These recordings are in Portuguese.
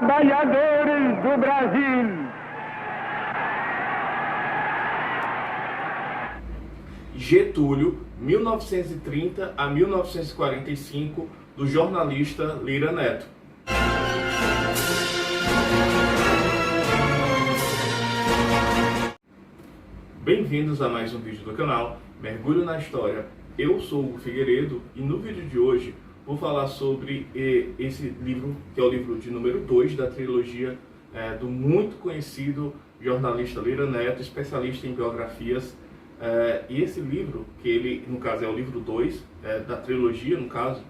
trabalhadores do Brasil. Getúlio, 1930 a 1945, do jornalista Lira Neto. Bem-vindos a mais um vídeo do canal Mergulho na História. Eu sou o Hugo Figueiredo e no vídeo de hoje vou falar sobre esse livro, que é o livro de número 2 da trilogia do muito conhecido jornalista Lira Neto, especialista em biografias. E esse livro, que ele, no caso, é o livro 2 da trilogia, no caso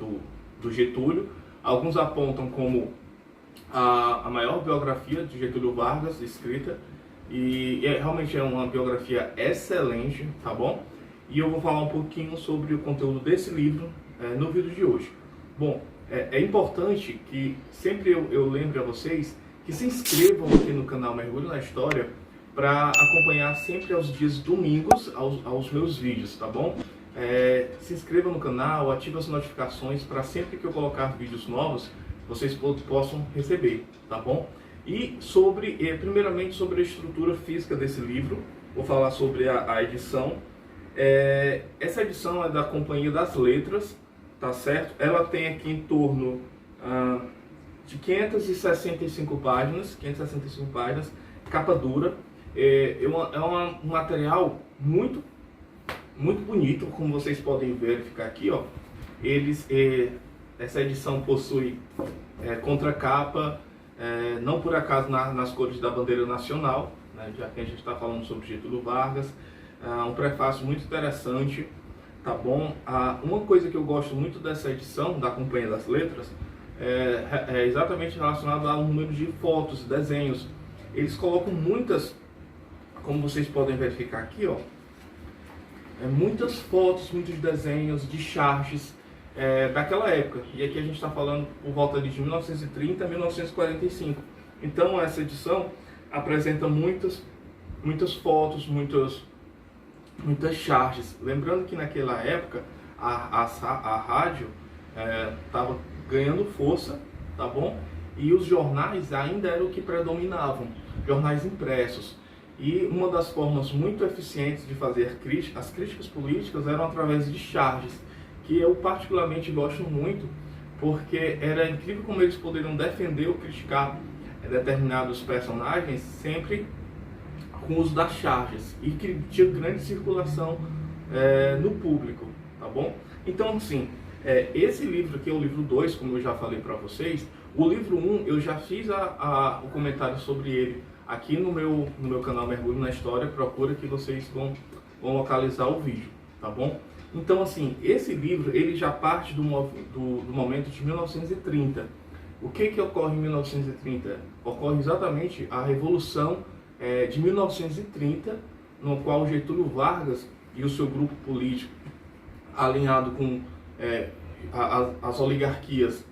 do Getúlio, alguns apontam como a maior biografia de Getúlio Vargas escrita, e realmente é uma biografia excelente, tá bom? E eu vou falar um pouquinho sobre o conteúdo desse livro no vídeo de hoje. Bom, é importante que sempre eu lembre a vocês que se inscrevam aqui no canal Mergulho na História para acompanhar sempre aos dias domingos aos meus vídeos, tá bom? Se inscreva no canal, ative as notificações para sempre que eu colocar vídeos novos, vocês possam receber, tá bom? E primeiramente sobre a estrutura física desse livro, vou falar sobre a edição. Essa edição é da Companhia das Letras, tá certo? Ela tem aqui em torno de 565 páginas, capa dura. É um material muito bonito, como vocês podem verificar aqui, ó. Essa edição possui contracapa, não por acaso nas cores da bandeira nacional, né, já que a gente está falando sobre Getúlio Vargas. Um prefácio muito interessante, tá bom? Uma coisa que eu gosto muito dessa edição da Companhia das Letras é exatamente relacionada ao número de fotos, desenhos. Eles colocam muitas, como vocês podem verificar aqui, ó, muitas fotos, muitos desenhos de charges daquela época. E aqui a gente está falando por volta de 1930 a 1945. Então essa edição apresenta muitas fotos, muitas charges. Lembrando que naquela época a rádio estava ganhando força, tá bom? E os jornais ainda eram o que predominavam, jornais impressos. E uma das formas muito eficientes de fazer as críticas políticas eram através de charges, que eu particularmente gosto muito, porque era incrível como eles poderiam defender ou criticar determinados personagens sempre com o uso das charges, e que tinha grande circulação no público, tá bom? Então, assim, esse livro aqui é o livro 2, como eu já falei para vocês. O livro 1, eu já fiz o comentário sobre ele aqui no meu canal Mergulho na História. Procura que vocês vão localizar o vídeo, tá bom? Então, assim, esse livro, ele já parte do momento de 1930. O que ocorre em 1930? Ocorre exatamente a Revolução de 1930, no qual Getúlio Vargas e o seu grupo político, alinhado com as oligarquias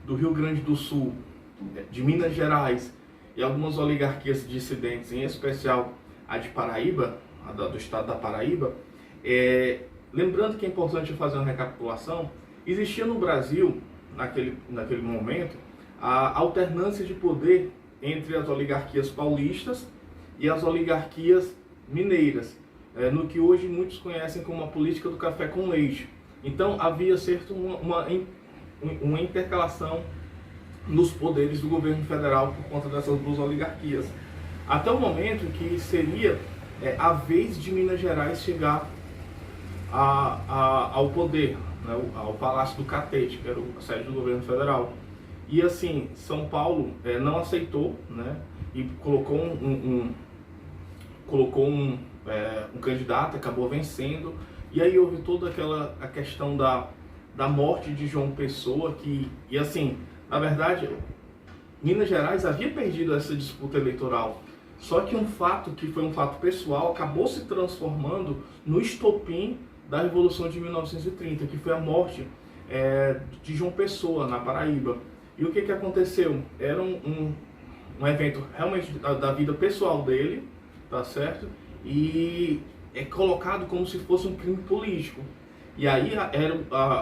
do Rio Grande do Sul, de Minas Gerais e algumas oligarquias dissidentes, em especial a de Paraíba, do estado da Paraíba. Lembrando que é importante fazer uma recapitulação, existia no Brasil, naquele momento, a alternância de poder entre as oligarquias paulistas e as oligarquias mineiras, no que hoje muitos conhecem como a política do café com leite. Então havia certo uma intercalação nos poderes do governo federal por conta dessas duas oligarquias, até o momento que seria a vez de Minas Gerais chegar ao poder, né, ao Palácio do Catete, que era a sede do governo federal. E assim, São Paulo não aceitou, né, e colocou um candidato, acabou vencendo. E aí houve toda a questão da morte de João Pessoa, e assim, na verdade, Minas Gerais havia perdido essa disputa eleitoral. Só que um fato que foi um fato pessoal acabou se transformando no estopim da Revolução de 1930, que foi a morte de João Pessoa, na Paraíba. E o que aconteceu? Era um evento realmente da vida pessoal dele, tá certo? E é colocado como se fosse um crime político. E aí era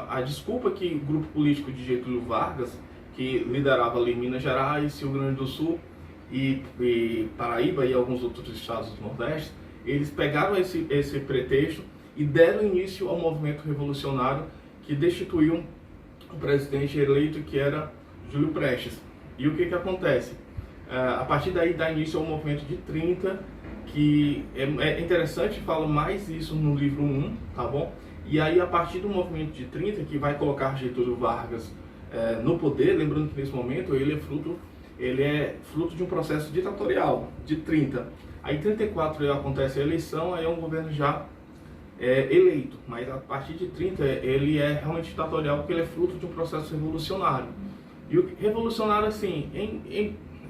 a desculpa que o grupo político de Getúlio Vargas, que liderava ali Minas Gerais, Rio Grande do Sul e Paraíba e alguns outros estados do Nordeste, eles pegaram esse pretexto e deram início ao movimento revolucionário que destituiu o presidente eleito, que era Júlio Prestes. E o que acontece? A partir daí dá início ao movimento de 30, que é interessante, falo mais isso no livro 1, tá bom? E aí a partir do movimento de 30, que vai colocar Getúlio Vargas no poder, lembrando que nesse momento ele é fruto de um processo ditatorial, de 30. Aí em 34 acontece a eleição, aí é um governo já eleito, mas a partir de 30 ele é realmente ditatorial porque ele é fruto de um processo revolucionário. E o revolucionário, assim,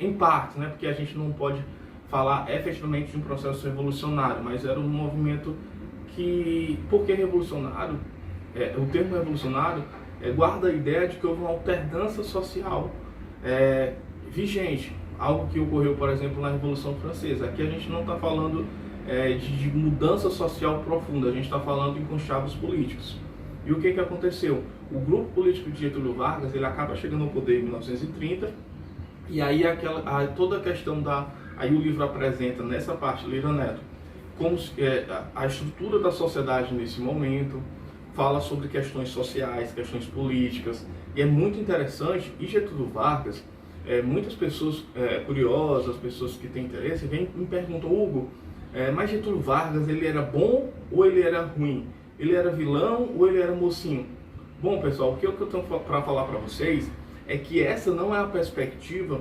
em parte, né, porque a gente não pode falar efetivamente de um processo revolucionário, mas era um movimento que, porque revolucionário, o termo revolucionário guarda a ideia de que houve uma alternância social vigente, algo que ocorreu, por exemplo, na Revolução Francesa. Aqui a gente não está falando de mudança social profunda, a gente está falando em conchavos políticos. E o que aconteceu? O grupo político de Getúlio Vargas, ele acaba chegando ao poder em 1930, e aí toda a questão aí o livro apresenta, nessa parte, Lira Neto, como a estrutura da sociedade nesse momento, fala sobre questões sociais, questões políticas, e é muito interessante. E Getúlio Vargas, muitas pessoas curiosas, pessoas que têm interesse, vêm e me perguntam: Hugo, mas Getúlio Vargas, ele era bom ou ele era ruim? Ele era vilão ou ele era mocinho? Bom, pessoal, o que eu tenho para falar para vocês é que essa não é a perspectiva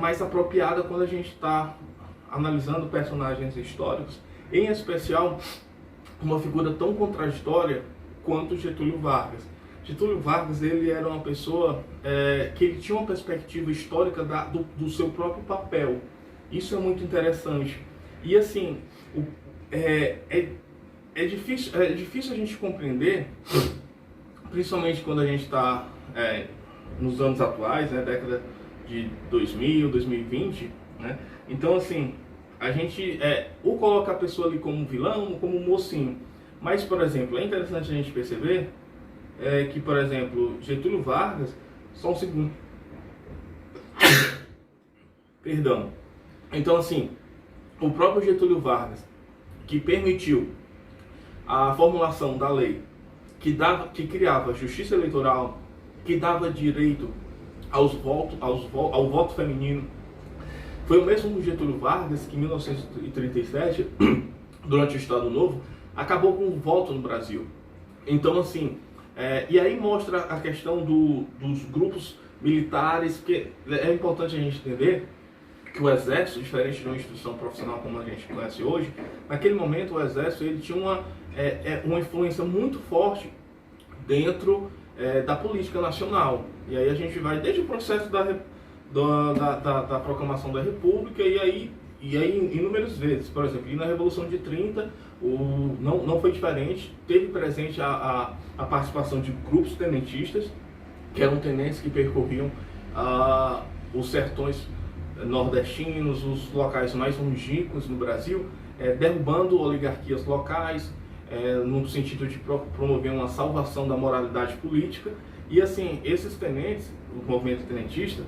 mais apropriada quando a gente está analisando personagens históricos, em especial uma figura tão contraditória quanto Getúlio Vargas. Getúlio Vargas, ele era uma pessoa que ele tinha uma perspectiva histórica do seu próprio papel. Isso é muito interessante. E assim, é difícil a gente compreender, principalmente quando a gente está nos anos atuais, né, década de 2000, 2020, né? Então, assim, a gente ou coloca a pessoa ali como vilão ou como mocinho. Mas, por exemplo, é interessante a gente perceber que, por exemplo, Getúlio Vargas, só um segundo. Perdão. Então, assim, o próprio Getúlio Vargas, que permitiu a formulação da lei que criava justiça eleitoral, que dava direito ao voto feminino, foi o mesmo Getúlio Vargas que em 1937, durante o Estado Novo, acabou com o voto no Brasil. Então, assim, e aí mostra a questão dos grupos militares, porque é importante a gente entender que o Exército, diferente de uma instituição profissional como a gente conhece hoje, naquele momento o Exército ele tinha uma influência muito forte dentro da política nacional. E aí a gente vai desde o processo da proclamação da República e aí inúmeras vezes. Por exemplo, na Revolução de 30 não foi diferente, teve presente a participação de grupos tenentistas, que eram tenentes que percorriam os sertões nordestinos, os locais mais longínquos no Brasil, derrubando oligarquias locais, no sentido de promover uma salvação da moralidade política. E assim, esses tenentes, o movimento tenentista,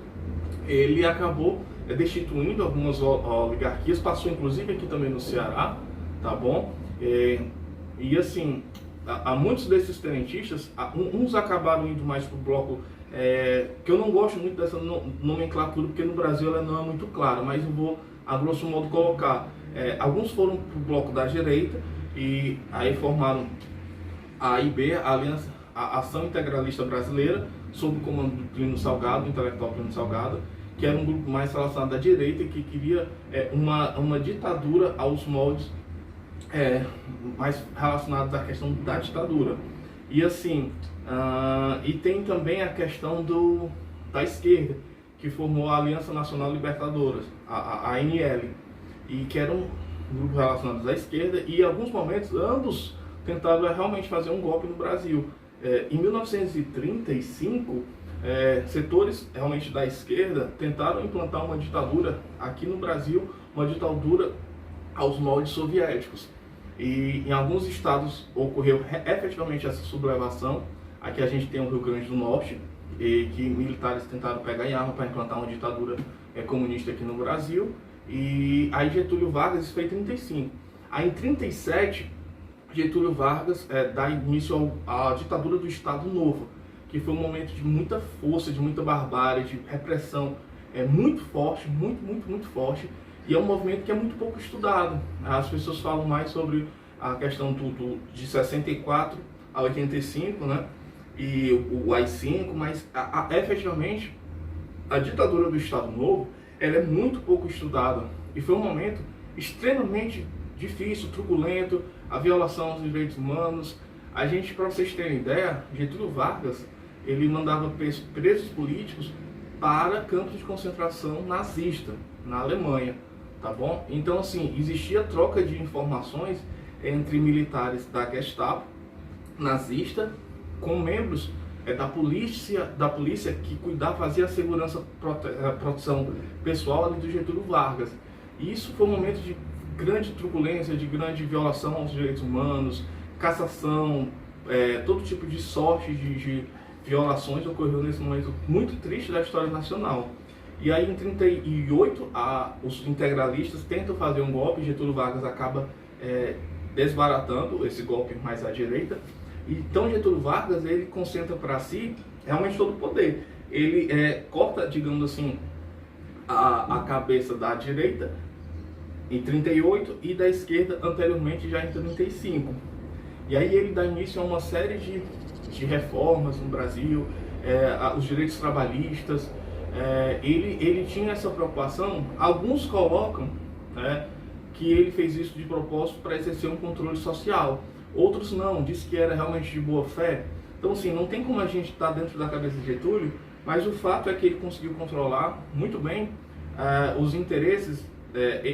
ele acabou destituindo algumas oligarquias, passou inclusive aqui também no Ceará, tá bom? E assim, há muitos desses tenentistas, uns acabaram indo mais para o bloco, que eu não gosto muito dessa nomenclatura, porque no Brasil ela não é muito clara, mas eu vou, a grosso modo, colocar. Alguns foram para o bloco da direita, e aí formaram a AIB, a Ação Integralista Brasileira, sob o comando do Plínio Salgado, do intelectual Plínio Salgado, que era um grupo mais relacionado à direita e que queria uma ditadura aos moldes mais relacionados à questão da ditadura. E assim, e tem também a questão da esquerda, que formou a Aliança Nacional Libertadora, a ANL, e que era um grupo relacionado à esquerda, e em alguns momentos ambos tentaram realmente fazer um golpe no Brasil. Em 1935, setores realmente da esquerda tentaram implantar uma ditadura aqui no Brasil, uma ditadura aos moldes soviéticos. E em alguns estados ocorreu efetivamente essa sublevação. Aqui a gente tem o Rio Grande do Norte, e que militares tentaram pegar em arma para implantar uma ditadura comunista aqui no Brasil. E aí Getúlio Vargas, isso foi em 35. Aí em 37, Getúlio Vargas dá início à ditadura do Estado Novo, que foi um momento de muita força, de muita barbárie, de repressão muito forte, muito forte. E é um movimento que é muito pouco estudado. As pessoas falam mais sobre a questão de 64 a 85, né? E o AI-5, mas efetivamente a ditadura do Estado Novo, ela é muito pouco estudada. E foi um momento extremamente difícil, truculento, a violação aos direitos humanos. A gente, para vocês terem ideia, Getúlio Vargas, ele mandava presos políticos para campos de concentração nazista, na Alemanha, tá bom? Então, assim, existia troca de informações entre militares da Gestapo nazista com membros da polícia que fazia a segurança, proteção pessoal ali do Getúlio Vargas. E isso foi um momento de grande truculência, de grande violação aos direitos humanos, cassação, todo tipo de sorte de violações ocorreu nesse momento muito triste da história nacional. E aí em 38 os integralistas tentam fazer um golpe, Getúlio Vargas acaba desbaratando esse golpe mais à direita. Então Getúlio Vargas, ele concentra para si realmente todo o poder. Ele corta, digamos assim, a cabeça da direita em 38 e da esquerda anteriormente já em 35. E aí ele dá início a uma série de reformas no Brasil, os direitos trabalhistas. Ele tinha essa preocupação. Alguns colocam que ele fez isso de propósito para exercer um controle social. Outros não, diz que era realmente de boa fé. Então, assim, não tem como a gente estar dentro da cabeça de Getúlio, mas o fato é que ele conseguiu controlar muito bem os interesses,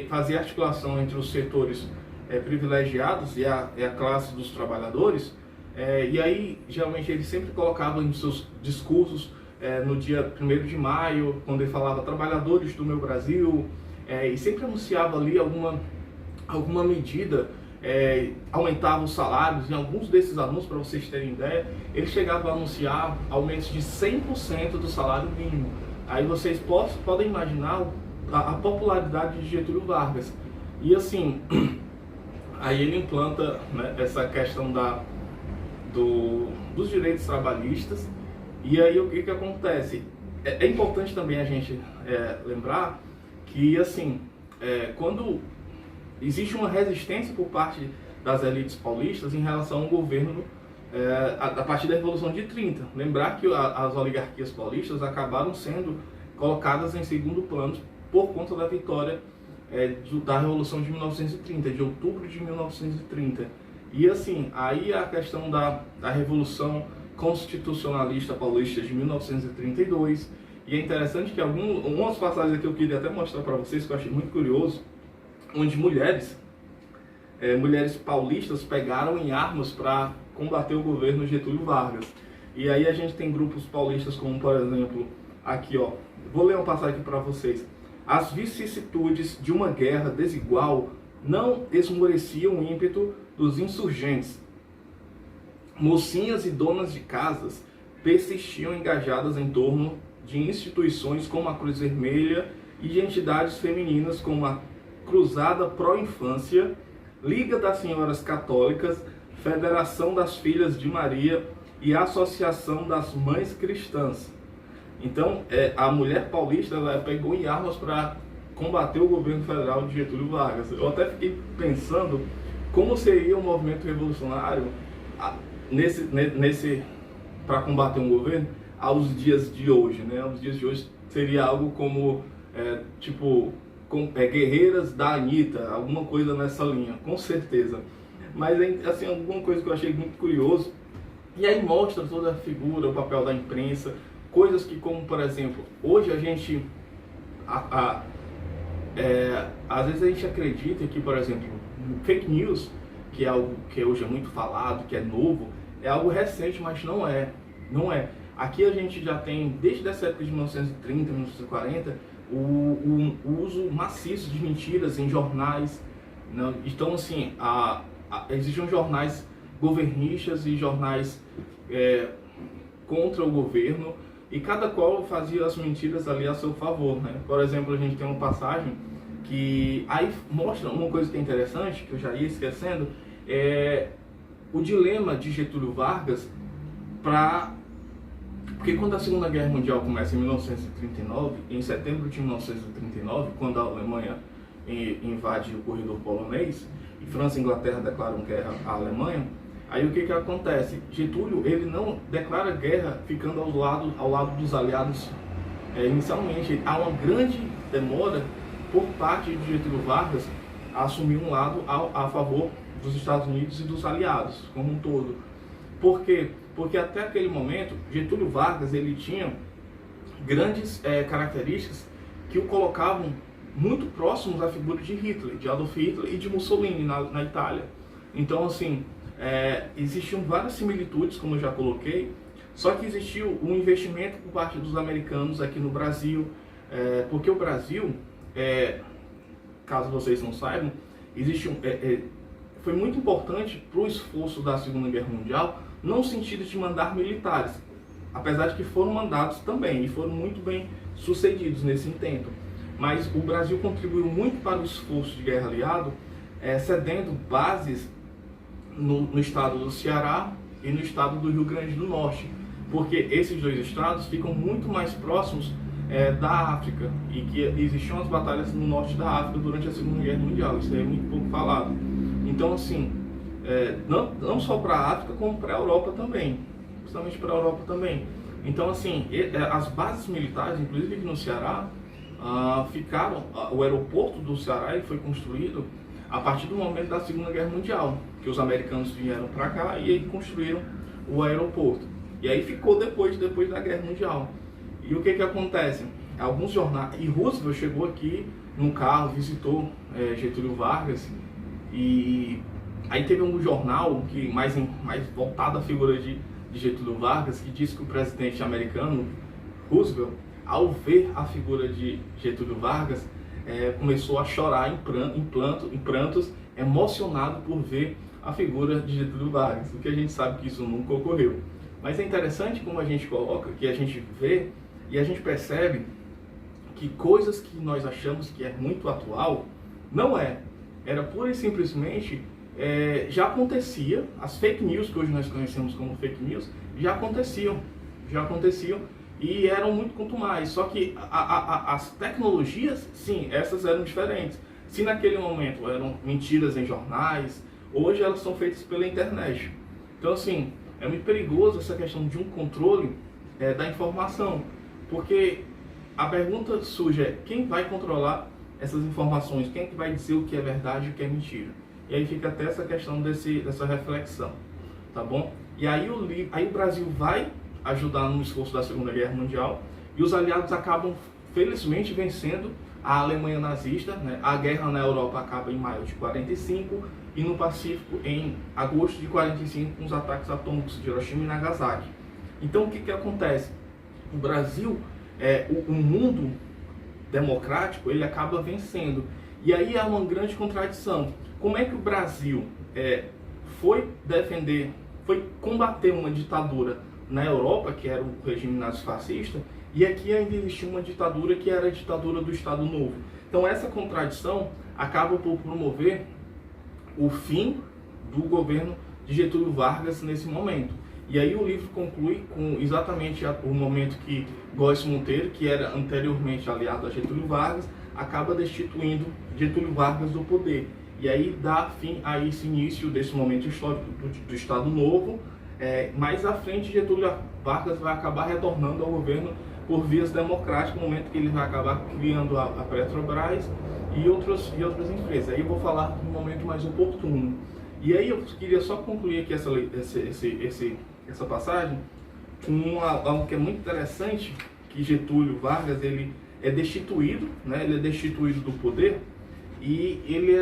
fazer articulação entre os setores privilegiados e a classe dos trabalhadores. E aí, geralmente, ele sempre colocava em seus discursos, no dia 1º de maio, quando ele falava trabalhadores do meu Brasil, e sempre anunciava ali alguma medida, aumentava os salários. Em alguns desses anúncios, para vocês terem ideia, ele chegava a anunciar aumentos de 100% do salário mínimo. Aí vocês podem imaginar a popularidade de Getúlio Vargas. E assim, aí ele implanta, né, essa questão dos direitos trabalhistas. E aí o que acontece? É importante também a gente lembrar que, assim, quando existe uma resistência por parte das elites paulistas em relação ao governo a partir da Revolução de 30. Lembrar que as oligarquias paulistas acabaram sendo colocadas em segundo plano por conta da vitória da Revolução de 1930, de outubro de 1930. E assim, aí a questão da Revolução Constitucionalista Paulista de 1932. E é interessante que algumas passagens que eu queria até mostrar para vocês, que eu achei muito curioso, onde mulheres paulistas pegaram em armas para combater o governo Getúlio Vargas. E aí a gente tem grupos paulistas como, por exemplo, aqui, ó, vou ler uma passagem aqui para vocês. As vicissitudes de uma guerra desigual não esmoreciam o ímpeto dos insurgentes. Mocinhas e donas de casas persistiam engajadas em torno de instituições como a Cruz Vermelha e de entidades femininas como a Cruzada Pró-Infância, Liga das Senhoras Católicas, Federação das Filhas de Maria e Associação das Mães Cristãs. Então, a mulher paulista, ela pegou em armas para combater o governo federal de Getúlio Vargas. Eu até fiquei pensando como seria o movimento revolucionário para combater um governo aos dias de hoje, né? Aos dias de hoje seria algo como guerreiras da Anitta, alguma coisa nessa linha, com certeza. Mas assim, alguma coisa que eu achei muito curioso, e aí mostra toda a figura, o papel da imprensa, coisas que, como por exemplo, hoje a gente às vezes a gente acredita que, por exemplo, fake news, que é algo que hoje é muito falado, que é novo, é algo recente, mas não é. Aqui a gente já tem, desde essa época de 1930, 1940, o uso maciço de mentiras em jornais. Né? Então, assim, existem jornais governistas e jornais contra o governo. e cada qual fazia as mentiras ali a seu favor, né? Por exemplo, a gente tem uma passagem que aí mostra uma coisa que é interessante, que eu já ia esquecendo, é o dilema de Getúlio Vargas porque quando a Segunda Guerra Mundial começa em 1939, em setembro de 1939, quando a Alemanha invade o corredor polonês e França e Inglaterra declaram guerra à Alemanha, aí o que acontece? Getúlio, ele não declara guerra ficando ao lado dos aliados inicialmente. Há uma grande demora por parte de Getúlio Vargas a assumir um lado a favor dos Estados Unidos e dos aliados como um todo. Por quê? Porque até aquele momento, Getúlio Vargas ele tinha grandes características que o colocavam muito próximos à figura de Hitler, de Adolf Hitler e de Mussolini na Itália. Então, assim, existiam várias similitudes, como eu já coloquei, só que existiu um investimento por parte dos americanos aqui no Brasil, porque o Brasil, caso vocês não saibam, foi muito importante para o esforço da Segunda Guerra Mundial, não no sentido de mandar militares, apesar de que foram mandados também, e foram muito bem sucedidos nesse intento. Mas o Brasil contribuiu muito para o esforço de guerra aliado, cedendo bases no estado do Ceará e no estado do Rio Grande do Norte, porque esses dois estados ficam muito mais próximos da África, e que existiam as batalhas no norte da África durante a Segunda Guerra Mundial. Isso é muito pouco falado. Então, assim, não só para a África, como para a Europa também, principalmente para a Europa também. Então, assim, as bases militares, inclusive aqui no Ceará, o aeroporto do Ceará foi construído a partir do momento da Segunda Guerra Mundial, que os americanos vieram para cá e aí construíram o aeroporto. E aí ficou depois da Guerra Mundial. E o que acontece? Alguns jornais, e Roosevelt chegou aqui num carro, visitou Getúlio Vargas, e aí teve um jornal que mais voltado à figura de Getúlio Vargas, que disse que o presidente americano, Roosevelt, ao ver a figura de Getúlio Vargas, começou a chorar em prantos, emocionado por ver a figura de Getúlio Vargas, o que a gente sabe que isso nunca ocorreu. Mas é interessante como a gente coloca, que a gente vê e a gente percebe que coisas que nós achamos que é muito atual, não era pura e simplesmente, já acontecia, as fake news que hoje nós conhecemos como fake news, já aconteciam e eram muito contumazes, só que as tecnologias, sim, essas eram diferentes. Se naquele momento eram mentiras em jornais, hoje elas são feitas pela internet. Então, assim, é muito perigoso essa questão de um controle da informação, porque a pergunta surge quem vai controlar essas informações, quem é que vai dizer o que é verdade e o que é mentira. E aí fica até essa questão dessa reflexão, tá bom? E aí o Brasil vai ajudar no esforço da Segunda Guerra Mundial, e os aliados acabam, felizmente, vencendo a Alemanha nazista, né? A guerra na Europa acaba em maio de 45 e no Pacífico em agosto de 45 com os ataques atômicos de Hiroshima e Nagasaki. Então o que acontece? O Brasil, o mundo democrático, ele acaba vencendo. E aí há uma grande contradição. Como é que o Brasil foi combater uma ditadura na Europa, que era o regime nazifascista, e aqui ainda existia uma ditadura que era a ditadura do Estado Novo? Então essa contradição acaba por promover o fim do governo de Getúlio Vargas nesse momento. E aí o livro conclui com exatamente o momento que Góes Monteiro, que era anteriormente aliado a Getúlio Vargas, acaba destituindo Getúlio Vargas do poder. E aí dá fim a esse início desse momento histórico do Estado Novo. Mais à frente, Getúlio Vargas vai acabar retornando ao governo por vias democráticas, no momento que ele vai acabar criando a Petrobras e outras empresas. Aí eu vou falar no momento mais oportuno. E aí eu queria só concluir aqui essa passagem com algo que é muito interessante, que Getúlio Vargas ele é destituído, né? Ele é destituído do poder e ele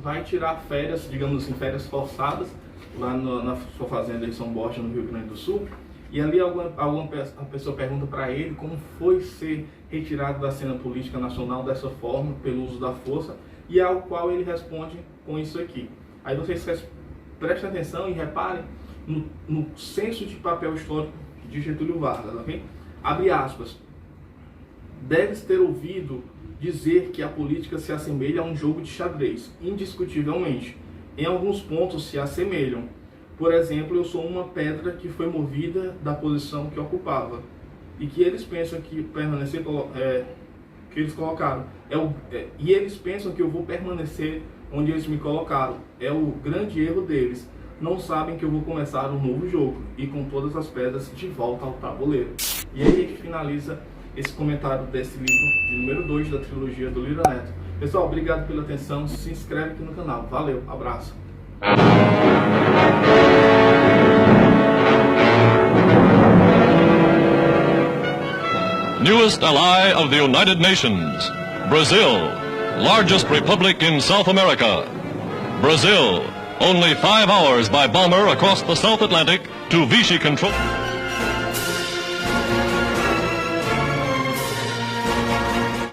vai tirar férias, digamos assim, férias forçadas lá na sua fazenda em São Borja, no Rio Grande do Sul. E ali alguma pessoa pergunta para ele como foi ser retirado da cena política nacional dessa forma, pelo uso da força, e ao qual ele responde com isso aqui. Aí vocês prestem atenção e reparem no senso de papel histórico de Getúlio Vargas, ok? Abre aspas. Deves ter ouvido dizer que a política se assemelha a um jogo de xadrez, indiscutivelmente. Em alguns pontos se assemelham. Por exemplo, eu sou uma pedra que foi movida da posição que ocupava. E que eles pensam que permanecer, que eles colocaram. E eles pensam que eu vou permanecer onde eles me colocaram. É o grande erro deles. Não sabem que eu vou começar um novo jogo e com todas as pedras de volta ao tabuleiro. E aí a gente finaliza esse comentário desse livro de número 2 da trilogia do Lira Neto. Pessoal, obrigado pela atenção. Se inscreve aqui no canal. Valeu, abraço. Newest ally of the United Nations, Brazil, largest republic in South America. Brazil, only 5 hours by bomber across the South Atlantic to Vichy control.